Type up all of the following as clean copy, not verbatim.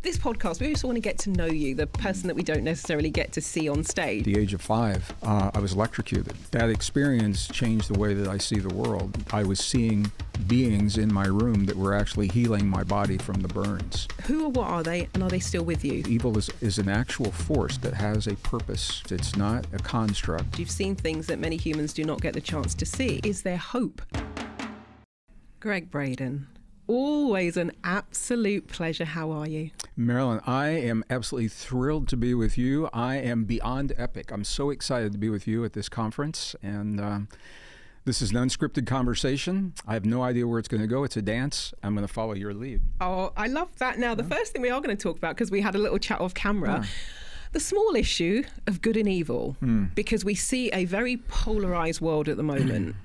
this podcast, we also want to get to know you, the person that we don't necessarily get to see on stage. At the age of 5, I was electrocuted. That experience changed the way that I see the world. I was seeing beings in my room that were actually healing my body from the burns. Who or what are they, and are they still with you? Evil is an actual force that has a purpose. It's not a construct. You've seen things that many humans do not get the chance to see. Is there hope? Gregg Braden, always an absolute pleasure. How are you? Marilyn, I am absolutely thrilled to be with you. I am beyond epic. I'm so excited to be with you at this conference. And this is an unscripted conversation. I have no idea where it's going to go. It's a dance. I'm going to follow your lead. Oh, I love that. Now, the first thing we are going to talk about, because we had a little chat off camera, the small issue of good and evil, because we see a very polarized world at the moment.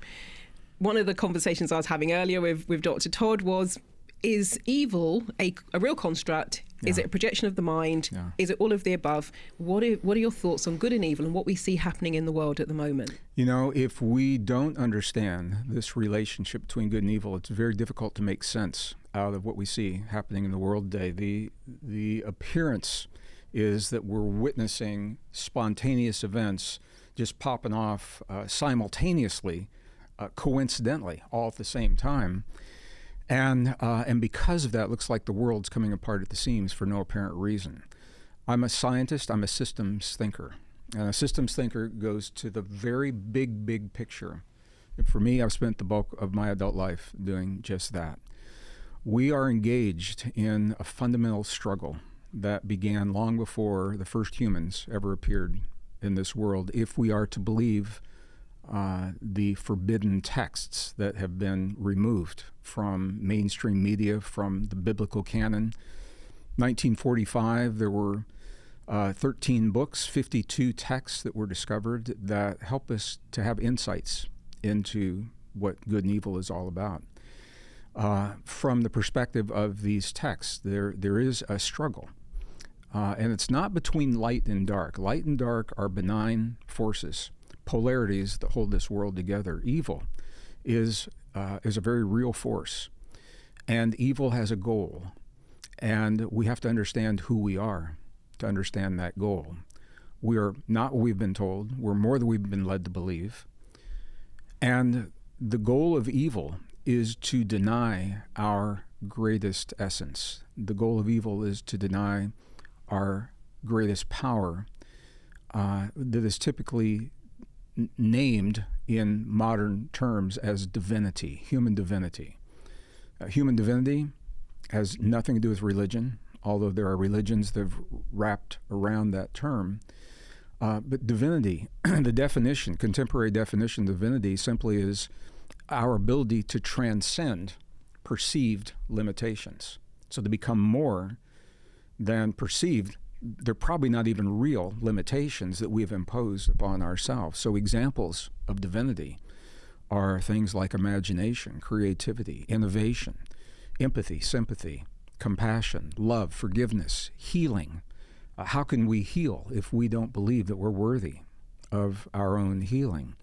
One of the conversations I was having earlier with Dr. Todd was, is evil a real construct? Yeah. Is it a projection of the mind? Yeah. Is it all of the above? What are your thoughts on good and evil and what we see happening in the world at the moment? You know, if we don't understand this relationship between good and evil, it's very difficult to make sense out of what we see happening in the world today. The appearance is that we're witnessing spontaneous events just popping off simultaneously, coincidentally, all at the same time. And because of that, it looks like the world's coming apart at the seams for no apparent reason. I'm a scientist. I'm a systems thinker. And a systems thinker goes to the very big picture. And for me, I've spent the bulk of my adult life doing just that. We are engaged in a fundamental struggle that began long before the first humans ever appeared in this world, if we are to believe the forbidden texts that have been removed from mainstream media, from the biblical canon. 1945, there were 13 books, 52 texts that were discovered that help us to have insights into what good and evil is all about. From the perspective of these texts, there is a struggle. And it's not between light and dark. Light and dark are benign forces, polarities that hold this world together. Evil is a very real force, and evil has a goal, and we have to understand who we are to understand that goal. We are not what we've been told. We're more than we've been led to believe. And the goal of evil is to deny our greatest essence. The goal of evil is to deny our greatest power that is typically named in modern terms as divinity, human divinity. Human divinity has nothing to do with religion, although there are religions that have wrapped around that term. But divinity, the definition, contemporary definition of divinity simply is our ability to transcend perceived limitations. So to become more than perceived, they're probably not even real limitations that we've imposed upon ourselves. So examples of divinity are things like imagination, creativity, innovation, empathy, sympathy, compassion, love, forgiveness, healing. How can we heal if we don't believe that we're worthy of our own healing?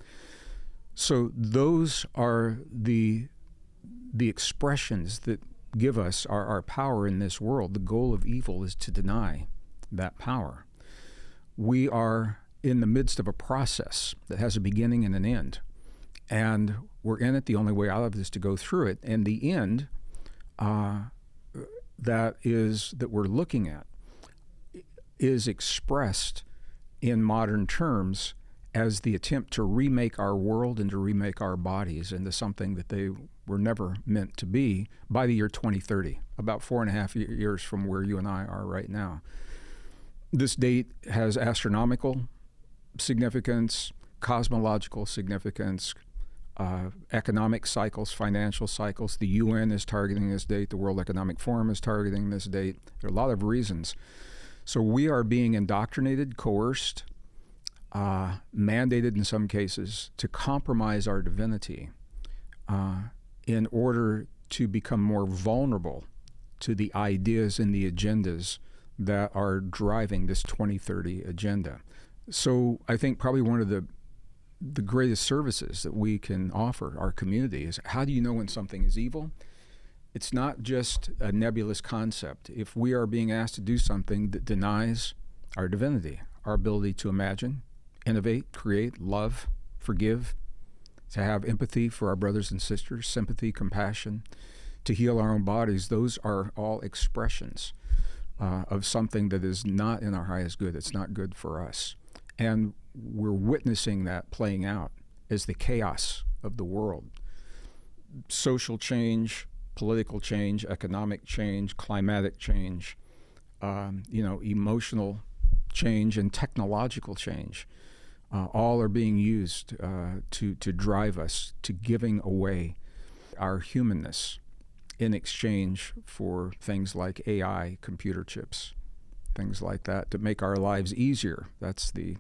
So those are the expressions that give us our power in this world. The goal of evil is to deny that power. We are in the midst of a process that has a beginning and an end, and we're in it. The only way out of it is to go through it, and the end that we're looking at is expressed in modern terms as the attempt to remake our world and to remake our bodies into something that they were never meant to be by the year 2030, about 4.5 years from where you and I are right now. This date has astronomical significance, cosmological significance, economic cycles, financial cycles. The UN is targeting this date. The World Economic Forum is targeting this date. There are a lot of reasons. So we are being indoctrinated, coerced, mandated in some cases to compromise our divinity in order to become more vulnerable to the ideas and the agendas that are driving this 2030 agenda. So I think probably one of the greatest services that we can offer our community is, how do you know when something is evil? It's not just a nebulous concept. If we are being asked to do something that denies our divinity, our ability to imagine, innovate, create, love, forgive, to have empathy for our brothers and sisters, sympathy, compassion, to heal our own bodies, those are all expressions of something that is not in our highest good. It's not good for us. And we're witnessing that playing out as the chaos of the world. Social change, political change, economic change, climatic change, emotional change, and technological change. All are being used to drive us to giving away our humanness in exchange for things like AI, computer chips, things like that, to make our lives easier. That's the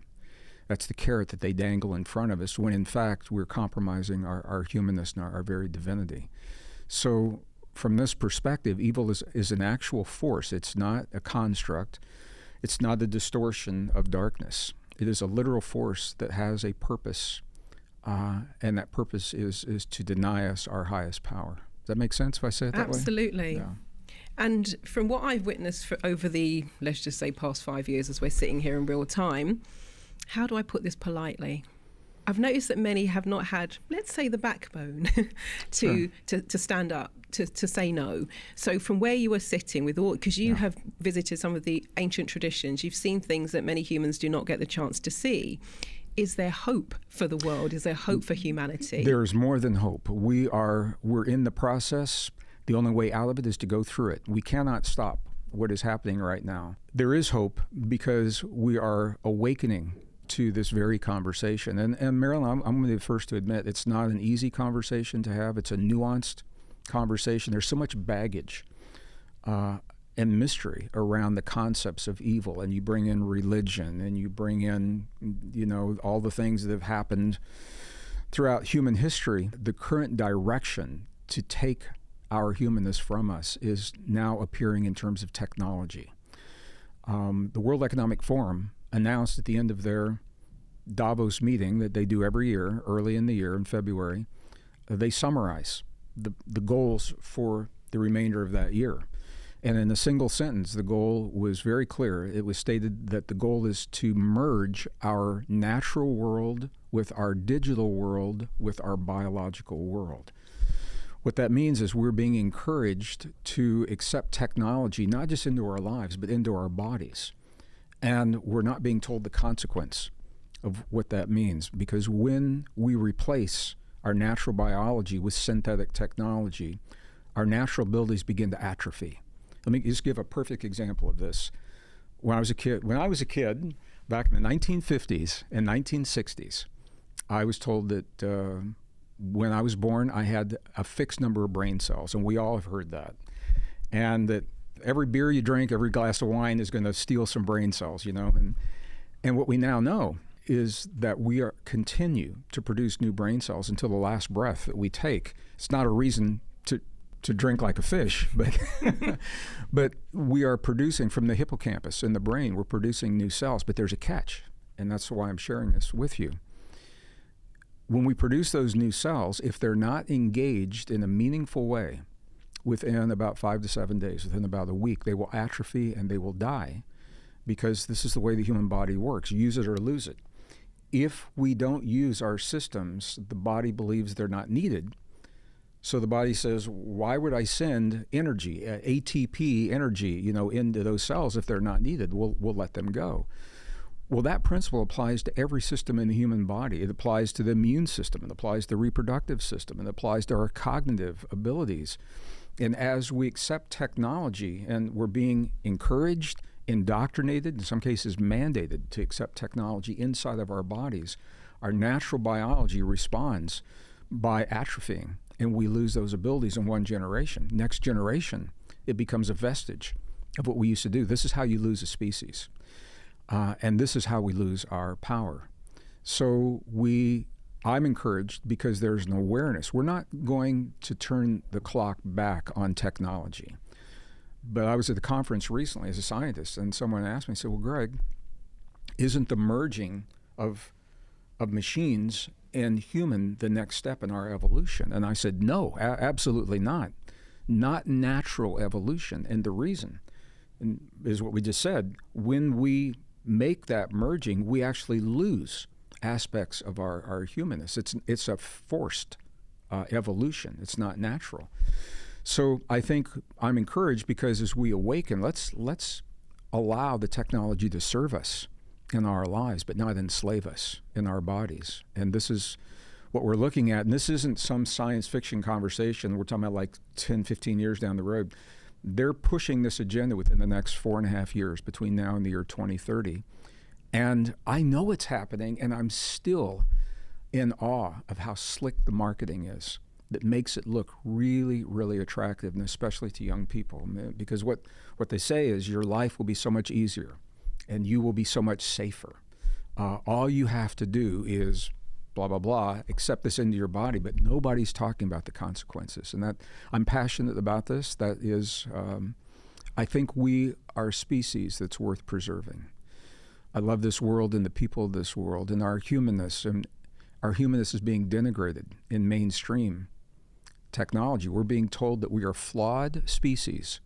carrot that they dangle in front of us, when in fact we're compromising our humanness and our very divinity. So from this perspective, evil is an actual force. It's not a construct. It's not a distortion of darkness. It is a literal force that has a purpose, and that purpose is to deny us our highest power. Does that make sense if I say it that way? Absolutely. Yeah. And from what I've witnessed over the, let's just say, past 5 years as we're sitting here in real time, how do I put this politely? I've noticed that many have not had, let's say, the backbone to stand up, to say no. So from where you were sitting with all, because you have visited some of the ancient traditions, you've seen things that many humans do not get the chance to see. Is there hope for the world? Is there hope for humanity? There's more than hope. We're in the process. The only way out of it is to go through it. We cannot stop what is happening right now. There is hope because we are awakening to this very conversation. And Marilyn, I'm going to be the first to admit it's not an easy conversation to have. It's a nuanced conversation. There's so much baggage and mystery around the concepts of evil, and you bring in religion, and you bring in, all the things that have happened throughout human history. The current direction to take our humanness from us is now appearing in terms of technology. The World Economic Forum announced at the end of their Davos meeting that they do every year, early in the year in February, they summarize the goals for the remainder of that year. And in a single sentence, the goal was very clear. It was stated that the goal is to merge our natural world with our digital world with our biological world. What that means is we're being encouraged to accept technology, not just into our lives, but into our bodies. And we're not being told the consequence of what that means, because when we replace our natural biology with synthetic technology, our natural abilities begin to atrophy. Let me just give a perfect example of this. When I was a kid, back in the 1950s and 1960s, I was told that when I was born, I had a fixed number of brain cells, and we all have heard that. And that every beer you drink, every glass of wine is going to steal some brain cells, And what we now know is that we continue to produce new brain cells until the last breath that we take. It's not a reason to drink like a fish, but we are producing from the hippocampus in the brain, we're producing new cells, but there's a catch, and that's why I'm sharing this with you. When we produce those new cells, if they're not engaged in a meaningful way within about 5 to 7 days, within about a week, they will atrophy and they will die, because this is the way the human body works. Use it or lose it. If we don't use our systems, the body believes they're not needed. So the body says, why would I send energy, ATP energy, into those cells if they're not needed? We'll let them go. Well, that principle applies to every system in the human body. It applies to the immune system. It applies to the reproductive system. It applies to our cognitive abilities. And as we accept technology, and we're being encouraged, indoctrinated, in some cases mandated to accept technology inside of our bodies, our natural biology responds by atrophying, and we lose those abilities in one generation. Next generation, it becomes a vestige of what we used to do. This is how you lose a species. And this is how we lose our power. So I'm encouraged because there's an awareness. We're not going to turn the clock back on technology. But I was at the conference recently as a scientist, and someone asked me, said, well, Gregg, isn't the merging of machines and human the next step in our evolution? And I said, no, absolutely not. not natural evolution. And the reason is what we just said. When we make that merging, we actually lose aspects of our humanness. It's a forced evolution. It's not natural. So I think I'm encouraged because as we awaken, let's allow the technology to serve us in our lives, but not enslave us in our bodies. And this is what we're looking at. And this isn't some science fiction conversation. We're talking about like 10, 15 years down the road. They're pushing this agenda within the next 4.5 years, between now and the year 2030. And I know it's happening, and I'm still in awe of how slick the marketing is that makes it look really, really attractive, and especially to young people. Because what they say is your life will be so much easier, and you will be so much safer. All you have to do is blah, blah, blah, accept this into your body, but nobody's talking about the consequences. And that I'm passionate about this. That is, I think we are a species that's worth preserving. I love this world and the people of this world and our humanness. And our humanness is being denigrated in mainstream technology. We're being told that we are a flawed species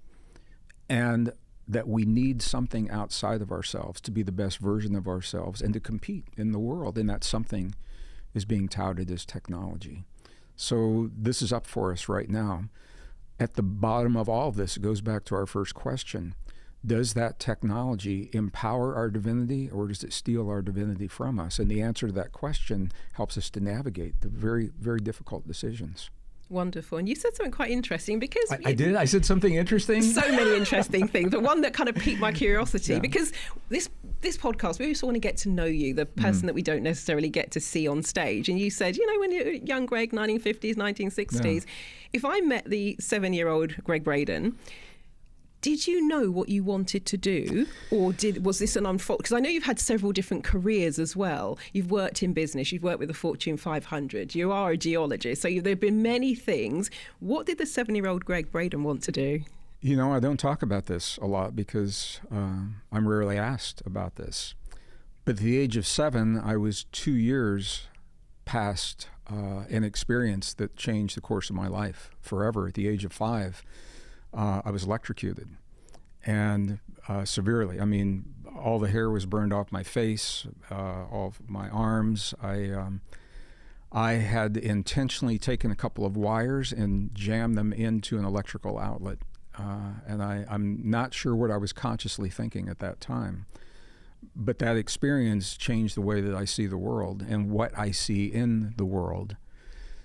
and that we need something outside of ourselves to be the best version of ourselves and to compete in the world. And that something is being touted as technology. So this is up for us right now. At the bottom of all of this, it goes back to our first question. Does that technology empower our divinity, or does it steal our divinity from us? And the answer to that question helps us to navigate the very, very difficult decisions. Wonderful. And you said something quite interesting because... I did? I said something interesting? So many interesting things, but one that kind of piqued my curiosity, because this podcast, we just want to get to know you, the person that we don't necessarily get to see on stage. And you said, when you're young Gregg, 1950s, 1960s, if I met the 7-year-old Gregg Braden, did you know what you wanted to do, or was this an unfold? Because I know you've had several different careers as well. You've worked in business. You've worked with the Fortune 500. You are a geologist. So there have been many things. What did the 7-year-old Gregg Braden want to do? I don't talk about this a lot because I'm rarely asked about this. But at the age of 7, I was 2 years past an experience that changed the course of my life forever. At the age of 5, I was electrocuted, and severely. I mean, all the hair was burned off my face, all of my arms. I had intentionally taken a couple of wires and jammed them into an electrical outlet, and I'm not sure what I was consciously thinking at that time. But that experience changed the way that I see the world and what I see in the world.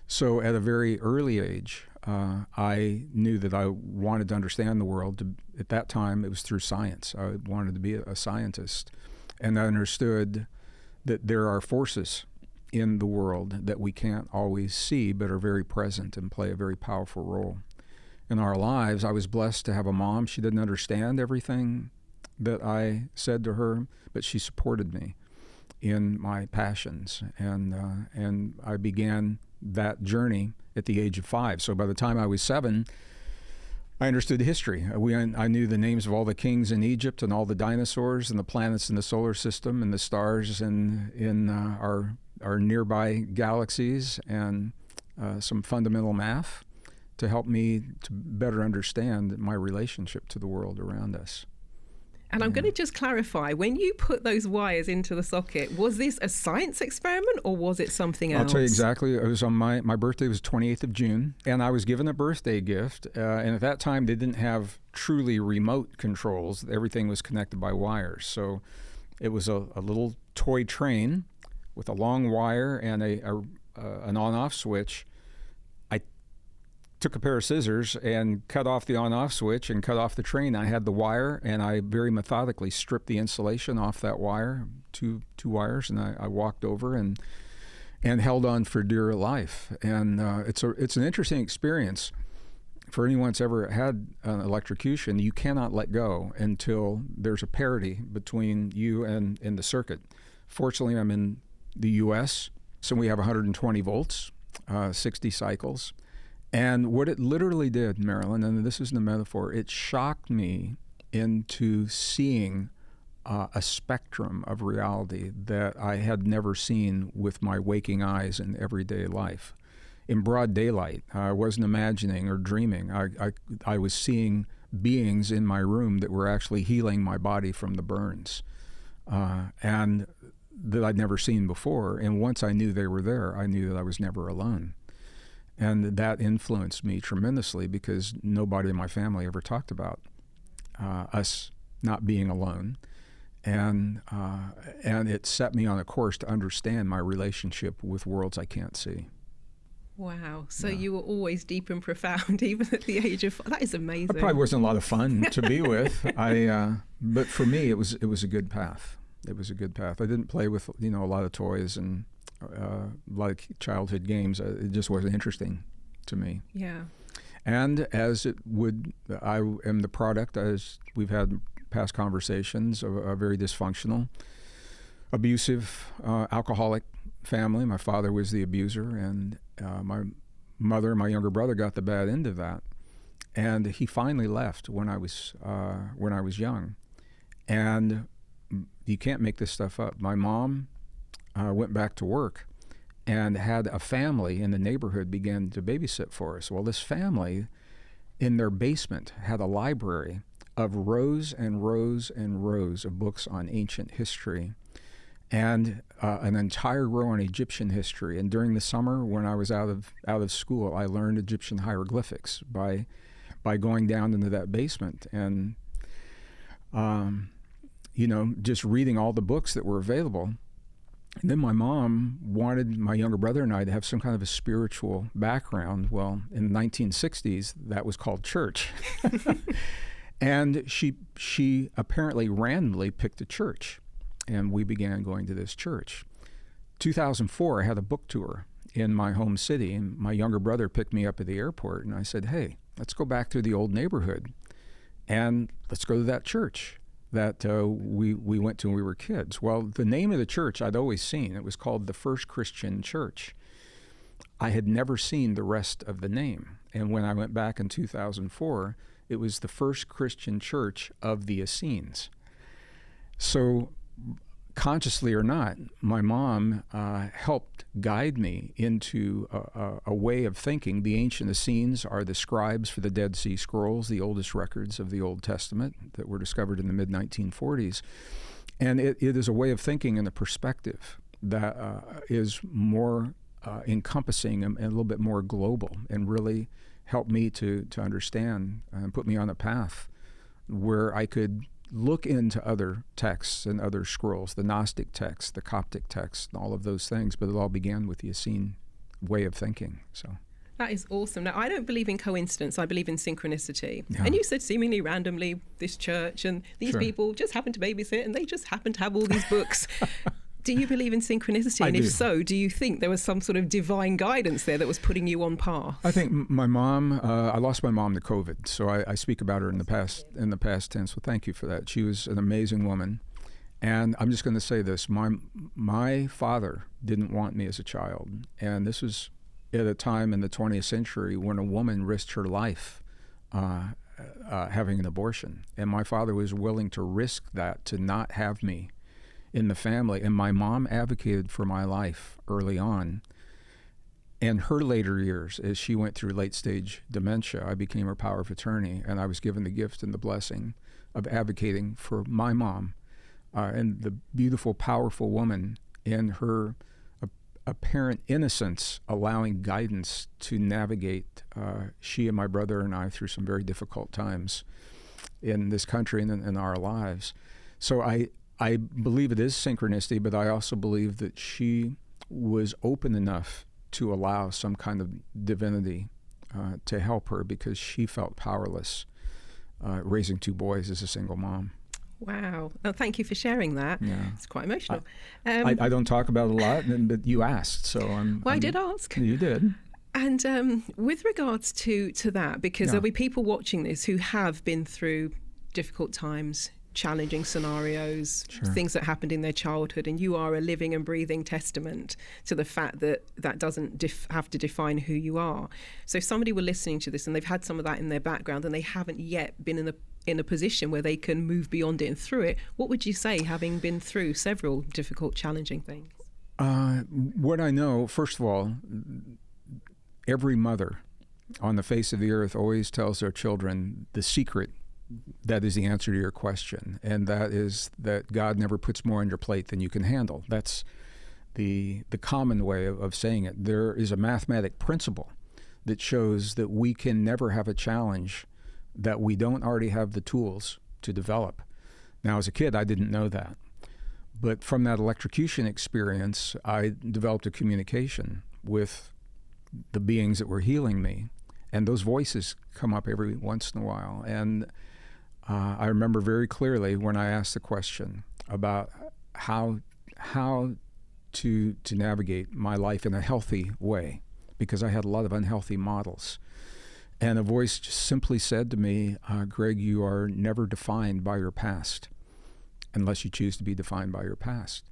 So at a very early age, I knew that I wanted to understand the world. At that time, it was through science. I wanted to be a scientist. And I understood that there are forces in the world that we can't always see, but are very present and play a very powerful role in our lives. I was blessed to have a mom. She didn't understand everything that I said to her, but she supported me in my passions. And I began that journey at the age of 5. So by the time I was 7, I understood history. I knew the names of all the kings in Egypt and all the dinosaurs and the planets in the solar system and the stars in our nearby galaxies, and some fundamental math to help me to better understand my relationship to the world around us. And I'm going to just clarify, when you put those wires into the socket, was this a science experiment or was it something else? I'll tell you exactly. It was on my birthday was 28th of June, and I was given a birthday gift. And at that time, they didn't have truly remote controls. Everything was connected by wires. So it was a little toy train with a long wire and an on-off switch. Took a pair of scissors and cut off the on-off switch and cut off the train. I had the wire, and I very methodically stripped the insulation off that wire, two wires, and I walked over and held on for dear life. And it's an interesting experience for anyone that's ever had an electrocution. You cannot let go until there's a parity between you and the circuit. Fortunately, I'm in the U.S., so we have 120 volts, 60 cycles. And what it literally did, Marilyn, and this isn't a metaphor, it shocked me into seeing a spectrum of reality that I had never seen with my waking eyes in everyday life. in broad daylight. I wasn't imagining or dreaming. I was seeing beings in my room that were actually healing my body from the burns, and that I'd never seen before. And once I knew they were there, I knew that I was never alone. And that influenced me tremendously, because nobody in my family ever talked about us not being alone. And it set me on a course to understand my relationship with worlds I can't see. Wow. So you were always deep and profound, even at the age of 4. That is amazing. It probably wasn't a lot of fun to be with. But for me, it was a good path. It was a good path. I didn't play with, a lot of toys and a lot of childhood games. It just wasn't interesting to me. Yeah. And as it would, I am the product, as we've had past conversations, of a very dysfunctional, abusive, alcoholic family. My father was the abuser, and my mother and my younger brother got the bad end of that. And he finally left when I was young. And you can't make this stuff up. My mom went back to work and had a family in the neighborhood begin to babysit for us. Well, this family in their basement had a library of rows and rows and rows of books on ancient history, and an entire row on Egyptian history. And during the summer, when I was out of school, I learned Egyptian hieroglyphics by going down into that basement and just reading all the books that were available. And then my mom wanted my younger brother and I to have some kind of a spiritual background. Well, in the 1960s, that was called church. And she apparently randomly picked a church, and we began going to this church. 2004, I had a book tour in my home city, and my younger brother picked me up at the airport, and I said, hey, let's go back to the old neighborhood, and let's go to that church that we went to when we were kids. Well, the name of the church I'd always seen. It was called the First Christian Church. I had never seen the rest of the name, and when I went back in 2004, it was the First Christian Church of the Essenes. So, consciously or not, my mom helped guide me into a way of thinking. The ancient Essenes are the scribes for the Dead Sea Scrolls, the oldest records of the Old Testament that were discovered in the mid-1940s. And it is a way of thinking and a perspective that is more encompassing and a little bit more global, and really helped me to understand and put me on a path where I could look into other texts and other scrolls, the Gnostic texts, the Coptic texts, and all of those things. But it all began with the Essene way of thinking. So that is awesome. Now, I don't believe in coincidence. I believe in synchronicity. Yeah. And you said seemingly randomly this church and these Sure. people just happen to babysit, and they just happen to have all these books. Do you believe in synchronicity? And I if do. so, do you think there was some sort of divine guidance there that was putting you on path? I think my mom, I lost my mom to COVID, so I speak about her in the past tense. So thank you for that. She was an amazing woman. And I'm just going to say this. My father didn't want me as a child. And this was at a time in the 20th century when a woman risked her life having an abortion. And my father was willing to risk that to not have me in the family. And my mom advocated for my life early on. In her later years, as she went through late-stage dementia, I became her power of attorney, and I was given the gift and the blessing of advocating for my mom, and the beautiful, powerful woman in her apparent innocence, allowing guidance to navigate she and my brother and I through some very difficult times in this country and in our lives. So I believe it is synchronicity, but I also believe that she was open enough to allow some kind of divinity to help her, because she felt powerless raising 2 boys as a single mom. Wow. Well, thank you for sharing that. Yeah. It's quite emotional. I don't talk about it a lot, but you asked, so I did ask. You did. And with regards to that, because Yeah. there'll be people watching this who have been through difficult times, challenging scenarios, Sure. things that happened in their childhood, and you are a living and breathing testament to the fact that that doesn't have to define who you are. So if somebody were listening to this and they've had some of that in their background and they haven't yet been in a position where they can move beyond it and through it, what would you say, having been through several difficult, challenging things? What I know, first of all, every mother on the face of the earth always tells their children the secret that is the answer to your question, and that is that God never puts more on your plate than you can handle. That's the common way of saying it. There is a mathematic principle that shows that we can never have a challenge that we don't already have the tools to develop. Now, as a kid, I didn't know that. But from that electrocution experience, I developed a communication with the beings that were healing me. And those voices come up every once in a while. And I remember very clearly when I asked the question about how to navigate my life in a healthy way, because I had a lot of unhealthy models. And a voice just simply said to me, Gregg, you are never defined by your past unless you choose to be defined by your past.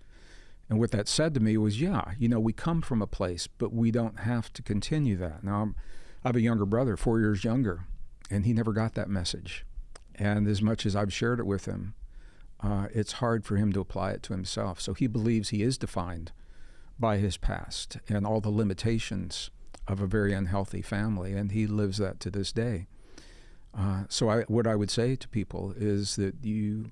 And what that said to me was, we come from a place, but we don't have to continue that. Now, I have a younger brother, 4 years younger, and he never got that message. And as much as I've shared it with him, it's hard for him to apply it to himself. So he believes he is defined by his past and all the limitations of a very unhealthy family, and he lives that to this day. So what I would say to people is that you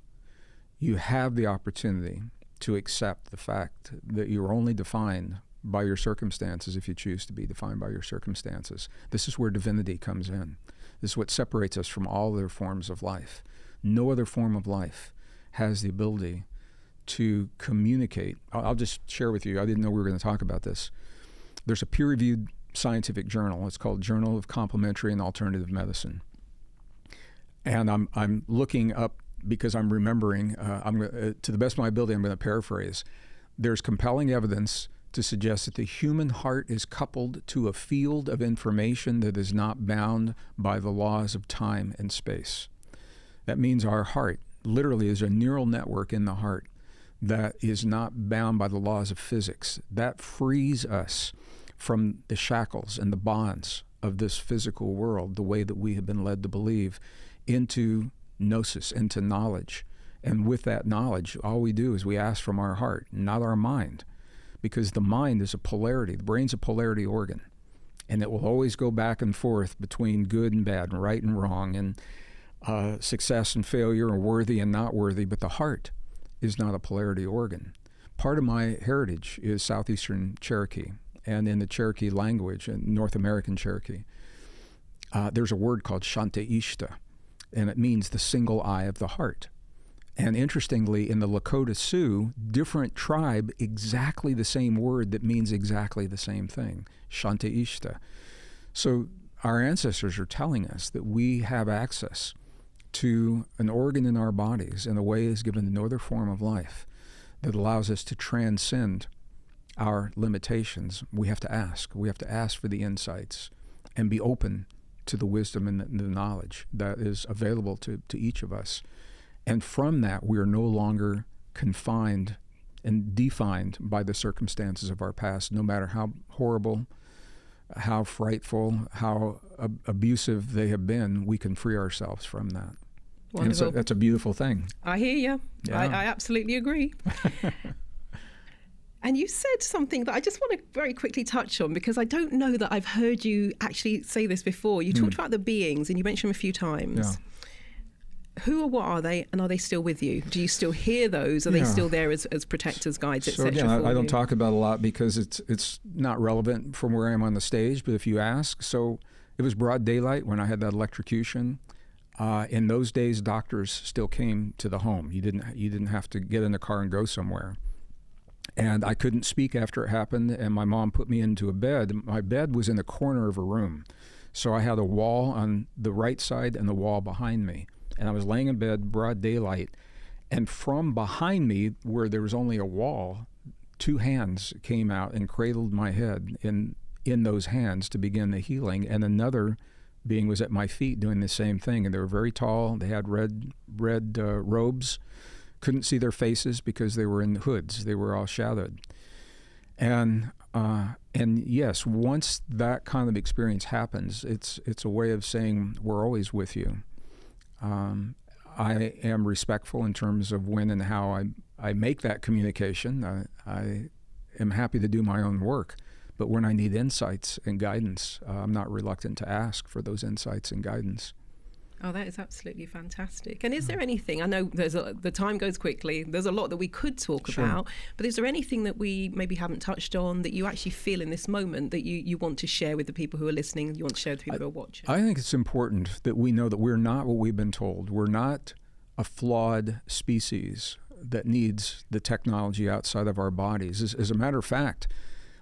have the opportunity to accept the fact that you're only defined by your circumstances if you choose to be defined by your circumstances. This is where divinity comes in. This is what separates us from all other forms of life. No other form of life has the ability to communicate. I'll just share with you, I didn't know we were going to talk about this. There's a peer-reviewed scientific journal. It's called Journal of Complementary and Alternative Medicine. And I'm looking up because I'm remembering, to the best of my ability, I'm going to paraphrase. There's compelling evidence to suggest that the human heart is coupled to a field of information that is not bound by the laws of time and space. That means our heart literally is a neural network in the heart that is not bound by the laws of physics. That frees us from the shackles and the bonds of this physical world, the way that we have been led to believe, into gnosis, into knowledge. And with that knowledge, all we do is we ask from our heart, not our mind, because the mind is a polarity. The brain's a polarity organ, and it will always go back and forth between good and bad, and right and wrong, and success and failure, and worthy and not worthy. But the heart is not a polarity organ. Part of my heritage is Southeastern Cherokee, and in the Cherokee language, in North American Cherokee, there's a word called Shanteishta, and it means the single eye of the heart. And interestingly, in the Lakota Sioux, different tribe, exactly the same word that means exactly the same thing, Shanteishta. So our ancestors are telling us that we have access to an organ in our bodies in a way is given to no other form of life that allows us to transcend our limitations. We have to ask. We have to ask for the insights and be open to the wisdom and the knowledge that is available to each of us. And from that, we are no longer confined and defined by the circumstances of our past, no matter how horrible, how frightful, how abusive they have been. We can free ourselves from that. Wonderful. And that's a beautiful thing. I hear you. Yeah. I absolutely agree. And you said something that I just want to very quickly touch on, because I don't know that I've heard you actually say this before. You talked about the beings, and you mentioned them a few times. Yeah. Who or what are they, and are they still with you? Do you still hear those? Are they still there as protectors, guides, etc.? So again, I don't talk about it a lot because it's not relevant from where I am on the stage, but if you ask. So it was broad daylight when I had that electrocution. In those days, doctors still came to the home. You didn't have to get in the car and go somewhere. And I couldn't speak after it happened, and my mom put me into a bed. My bed was in the corner of a room. So I had a wall on the right side and the wall behind me. And I was laying in bed, broad daylight, and from behind me, where there was only a wall, two hands came out and cradled my head in those hands to begin the healing, and another being was at my feet doing the same thing. And they were very tall. They had red robes. Couldn't see their faces because they were in hoods. They were all shadowed. And yes, once that kind of experience happens, it's a way of saying we're always with you. I am respectful in terms of when and how I make that communication. I am happy to do my own work, But when I need insights and guidance, I'm not reluctant to ask for those insights and guidance. Oh, that is absolutely fantastic. And is there anything, I know the time goes quickly, there's a lot that we could talk about, but is there anything that we maybe haven't touched on that you actually feel in this moment that you want to share with the people who are listening, you want to share with the people who are watching? I think it's important that we know that we're not what we've been told. We're not a flawed species that needs the technology outside of our bodies. As a matter of fact,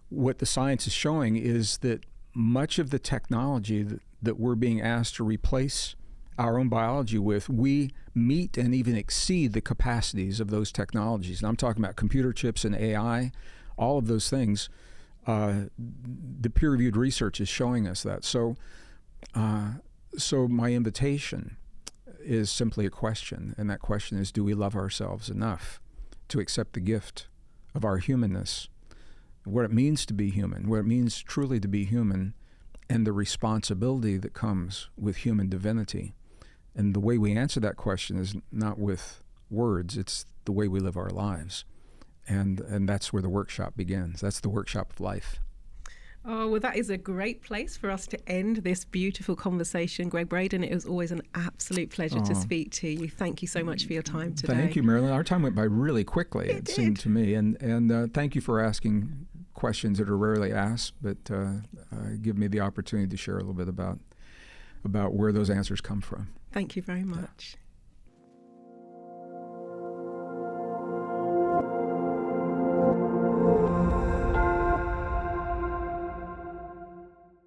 what the science is showing is that much of the technology that we're being asked to replace our own biology with, we meet and even exceed the capacities of those technologies. And I'm talking about computer chips and AI, all of those things. The peer-reviewed research is showing us that. So my invitation is simply a question, and that question is, do we love ourselves enough to accept the gift of our humanness, what it means to be human, what it means truly to be human, and the responsibility that comes with human divinity? And the way we answer that question is not with words, it's the way we live our lives. And that's where the workshop begins. That's the workshop of life. Oh, well, that is a great place for us to end this beautiful conversation. Gregg Braden, it was always an absolute pleasure to speak to you. Thank you so much for your time today. Thank you, Marilyn. Our time went by really quickly, it seemed to me. And thank you for asking questions that are rarely asked, but give me the opportunity to share a little bit about where those answers come from. Thank you very much.